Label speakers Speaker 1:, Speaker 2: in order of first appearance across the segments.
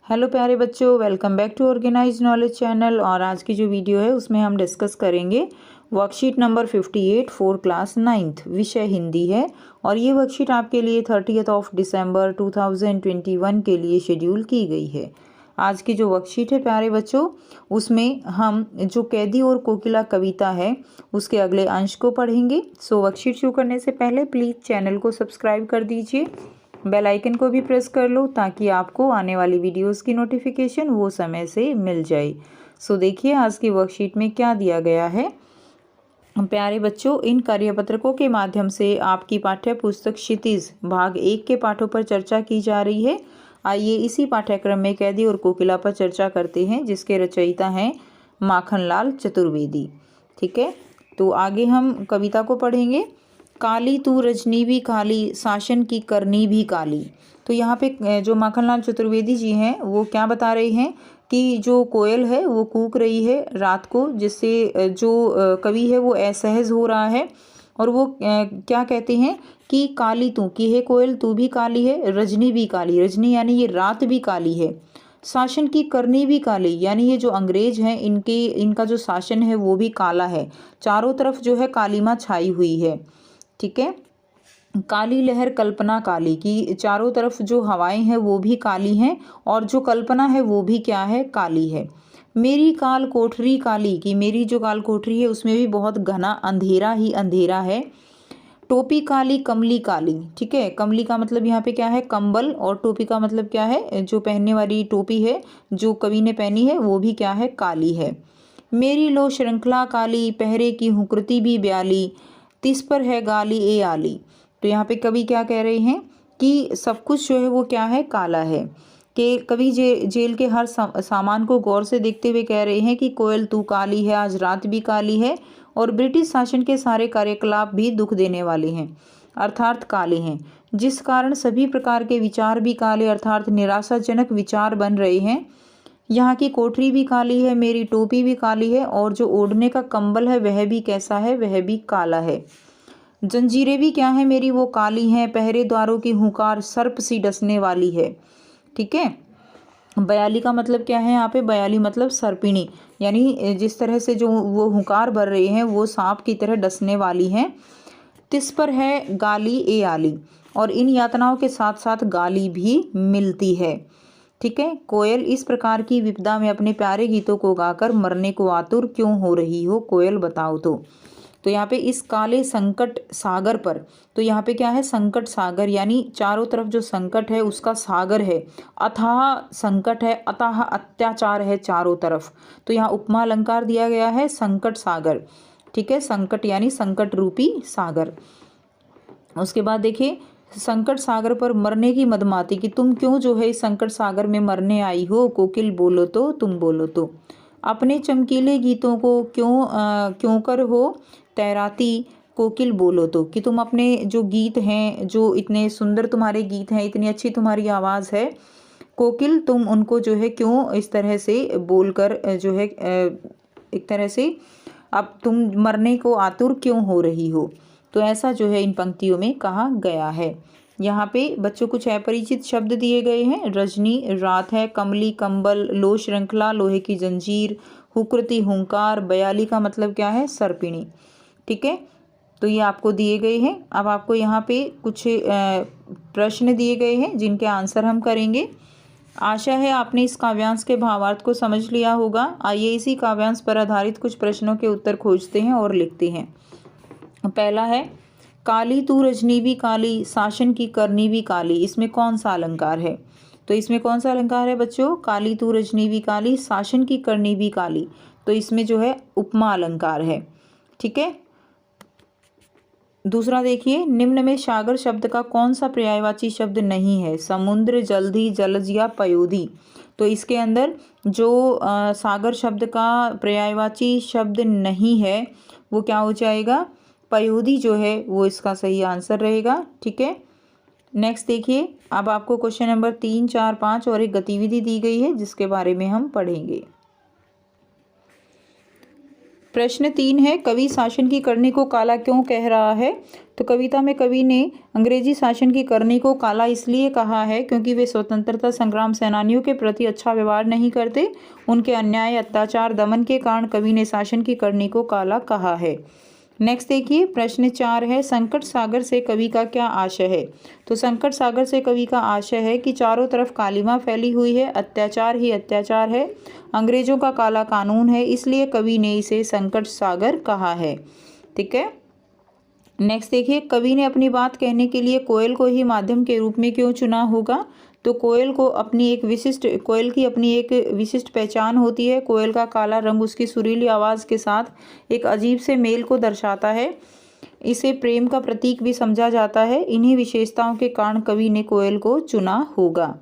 Speaker 1: Hello प्यारे बच्चों, welcome back to organise knowledge channel. और आज की जो वीडियो है उसमें हम डिस्कस करेंगे worksheet number 58 for class 9th। विषय हिंदी है और ये वर्कशीट आपके लिए 30 दिसंबर 2021 के लिए शेड्यूल की गई है। आज की जो वर्कशीट है प्यारे बच्चों, उसमें हम जो कैदी और कोकिला कविता है उसके अगले अंश को पढ़ेंगे। सो वर्कशीट शुरू करने से पहले प्लीज़ चैनल को सब्सक्राइब कर दीजिए, बेल आइकन को भी प्रेस कर लो ताकि आपको आने वाली वीडियोस की नोटिफिकेशन वो समय से मिल जाए। सो देखिए आज की वर्कशीट में क्या दिया गया है। प्यारे बच्चों, इन कार्यपत्रकों के माध्यम से आपकी पाठ्य पुस्तक क्षितिज भाग 1 के पाठों पर चर्चा की जा रही है। आइए इसी पाठ्यक्रम में कैदी और कोकिला पर चर्चा करते हैं, जिसके रचयिता हैं माखनलाल चतुर्वेदी। ठीक है, तो आगे हम कविता को पढ़ेंगे। काली तू रजनी भी काली, शासन की करनी भी काली। तो यहाँ पे जो माखनलाल चतुर्वेदी जी हैं वो क्या बता रहे हैं कि जो कोयल है वो कूक रही है रात को, जिससे जो कवि है वो असहज हो रहा है। और वो क्या कहते हैं कि काली तू की है कोयल, तू भी काली है, रजनी भी काली, रजनी यानी ये रात भी काली है, शासन की करनी भी काली यानी ये जो अंग्रेज हैं इनका जो शासन है वो भी काला है। चारों तरफ जो है कालीमा छाई हुई है। ठीक है, काली लहर कल्पना काली की, चारों तरफ जो हवाएं हैं वो भी काली हैं और जो कल्पना है वो भी क्या है, काली है। मेरी काल कोठरी काली की, मेरी जो काल कोठरी है उसमें भी बहुत घना अंधेरा ही अंधेरा है। टोपी काली कमली काली। ठीक है, कमली का मतलब यहाँ पे क्या है, कंबल, और टोपी का मतलब क्या है, जो पहनने वाली टोपी है जो कवि ने पहनी है वो भी क्या है, काली है। मेरी लो श्रृंखला काली, पहरे की हुकृति भी ब्याली, तिस पर है गाली ए आली। तो यहाँ पे कवि क्या कह रहे हैं कि सब कुछ जो है वो क्या है, काला है। कि कवि जेल के हर सामान को गौर से देखते हुए कह रहे हैं कि कोयल तू काली है, आज रात भी काली है, और ब्रिटिश शासन के सारे कार्यकलाप भी दुख देने वाले हैं, अर्थात काले हैं, जिस कारण सभी प्रकार के विचार भी काले अर्थात निराशाजनक विचार बन रहे हैं। यहाँ की कोठरी भी काली है, मेरी टोपी भी काली है, और जो ओढ़ने का कंबल है वह भी कैसा है, वह भी काला है। जंजीरें भी क्या है मेरी, वो काली हैं, पहरेदारों की हुंकार सर्प सी डसने वाली है। ठीक है, बयाली का मतलब क्या है यहाँ पे, बयाली मतलब सर्पिणी, यानी जिस तरह से जो वो हुंकार भर रहे हैं वो सांप की तरह डसने वाली हैं। तिस पर है गाली ए आली, और इन यातनाओं के साथ साथ गाली भी मिलती है। ठीक है, कोयल इस प्रकार की विपदा में अपने प्यारे गीतों को गाकर मरने को आतुर क्यों हो रही हो, कोयल बताओ तो यहाँ पे इस काले संकट सागर पर, तो यहाँ पे क्या है, संकट सागर यानी चारों तरफ जो संकट है उसका सागर है, अथाह संकट है, अथाह अत्याचार है चारों तरफ। तो यहाँ उपमा अलंकार दिया गया है संकट सागर। ठीक है, संकट यानी संकट रूपी सागर। उसके बाद देखिए, संकट सागर पर मरने की मदमाती कि तुम क्यों जो है इस संकट सागर में मरने आई हो, कोकिल बोलो तो तुम बोलो तो, अपने चमकीले गीतों को क्यों कर हो तैराती, कोकिल बोलो तो, कि तुम अपने जो गीत हैं, जो इतने सुंदर तुम्हारे गीत हैं, इतनी अच्छी तुम्हारी आवाज़ है, कोकिल तुम उनको जो है क्यों इस तरह से बोलकर जो है एक तरह से अब तुम मरने को आतुर क्यों हो रही हो। तो ऐसा जो है इन पंक्तियों में कहा गया है। यहाँ पे बच्चों कुछ अपरिचित शब्द दिए गए हैं। रजनी रात है, कमली कंबल, लो श्रृंखला लोहे की जंजीर, हुकृति हुंकार, बयाली का मतलब क्या है, सर्पिणी। ठीक है, तो ये आपको दिए गए हैं। अब आपको यहाँ पे कुछ प्रश्न दिए गए हैं जिनके आंसर हम करेंगे। आशा है आपने इस काव्यांश के भावार्थ को समझ लिया होगा। आइए इसी काव्यांश पर आधारित कुछ प्रश्नों के उत्तर खोजते हैं और लिखते हैं। पहला है, काली तू रजनी भी काली, शासन की करनी भी काली, इसमें कौन सा अलंकार है। तो इसमें कौन सा अलंकार है बच्चों, काली तू रजनी भी काली, शासन की करनी भी काली, तो इसमें जो है उपमा अलंकार है। ठीक है, दूसरा देखिए, निम्न में सागर शब्द का कौन सा पर्यायवाची शब्द नहीं है, समुद्र, जल्दी, जलज या पयोधी। तो इसके अंदर जो सागर शब्द का पर्यायवाची शब्द नहीं है वो क्या हो जाएगा, पयोधी जो है वो इसका सही आंसर रहेगा। ठीक है, नेक्स्ट देखिए, अब आपको क्वेश्चन नंबर 3, 4, 5 और एक गतिविधि दी गई है जिसके बारे में हम पढ़ेंगे। प्रश्न 3 है, कवि शासन की करनी को काला क्यों कह रहा है। तो कविता में कवि ने अंग्रेजी शासन की करनी को काला इसलिए कहा है क्योंकि वे स्वतंत्रता संग्राम सेनानियों के प्रति अच्छा व्यवहार नहीं करते। उनके अन्याय, अत्याचार, दमन के कारण कवि ने शासन की करनी को काला कहा है। नेक्स्ट देखिए, प्रश्न 4 है, संकट सागर से कवि का क्या आशय है। तो संकट सागर से कवि का आशय है कि चारों तरफ कालिमा फैली हुई है, अत्याचार ही अत्याचार है, अंग्रेजों का काला कानून है, इसलिए कवि ने इसे संकट सागर कहा है। ठीक है। नेक्स्ट देखिए, कवि ने अपनी बात कहने के लिए कोयल को ही माध्यम के रूप में क्यों चुना होगा। तो कोयल की अपनी एक विशिष्ट पहचान होती है। कोयल का काला रंग उसकी सुरीली आवाज़ के साथ एक अजीब से मेल को दर्शाता है। इसे प्रेम का प्रतीक भी समझा जाता है। इन्हीं विशेषताओं के कारण कवि ने कोयल को चुना होगा।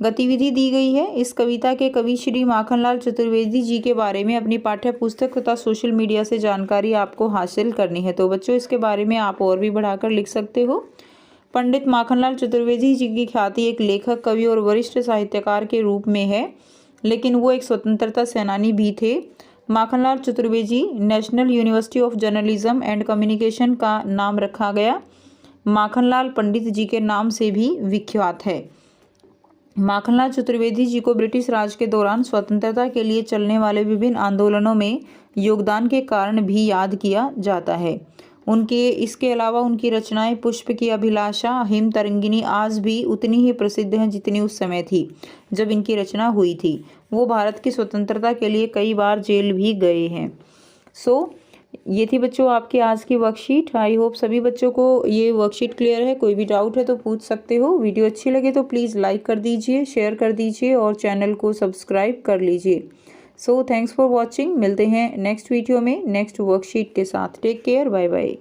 Speaker 1: गतिविधि दी गई है। इस कविता के कवि श्री माखनलाल चतुर्वेदी जी के बारे में अपनी पाठ्य पुस्तक तथा सोशल मीडिया से जानकारी आपको हासिल करनी है। तो बच्चों, इसके बारे में आप और भी बढ़ाकर लिख सकते हो। पंडित माखनलाल चतुर्वेदी जी की ख्याति एक लेखक, कवि और वरिष्ठ साहित्यकार के रूप में है, लेकिन वो एक स्वतंत्रता सेनानी भी थे। Makhanlal Chaturvedi national university of journalism and communication का नाम रखा गया। माखनलाल पंडित जी के नाम से भी विख्यात है। माखनलाल चतुर्वेदी जी को ब्रिटिश राज के दौरान स्वतंत्रता के लिए चलने वाले विभिन्न आंदोलनों में योगदान के कारण भी याद किया जाता है। इसके अलावा उनकी रचनाएं पुष्प की अभिलाषा, हिम तरंगिनी आज भी उतनी ही प्रसिद्ध हैं जितनी उस समय थी जब इनकी रचना हुई थी। वो भारत की स्वतंत्रता के लिए कई बार जेल भी गए हैं। ये थी बच्चों आपकी आज की वर्कशीट। आई होप सभी बच्चों को ये वर्कशीट क्लियर है। कोई भी डाउट है तो पूछ सकते हो। वीडियो अच्छी लगे तो प्लीज़ लाइक कर दीजिए, शेयर कर दीजिए और चैनल को सब्सक्राइब कर लीजिए। Thanks for watching. मिलते हैं नेक्स्ट वीडियो में नेक्स्ट वर्कशीट के साथ। Take care, bye bye.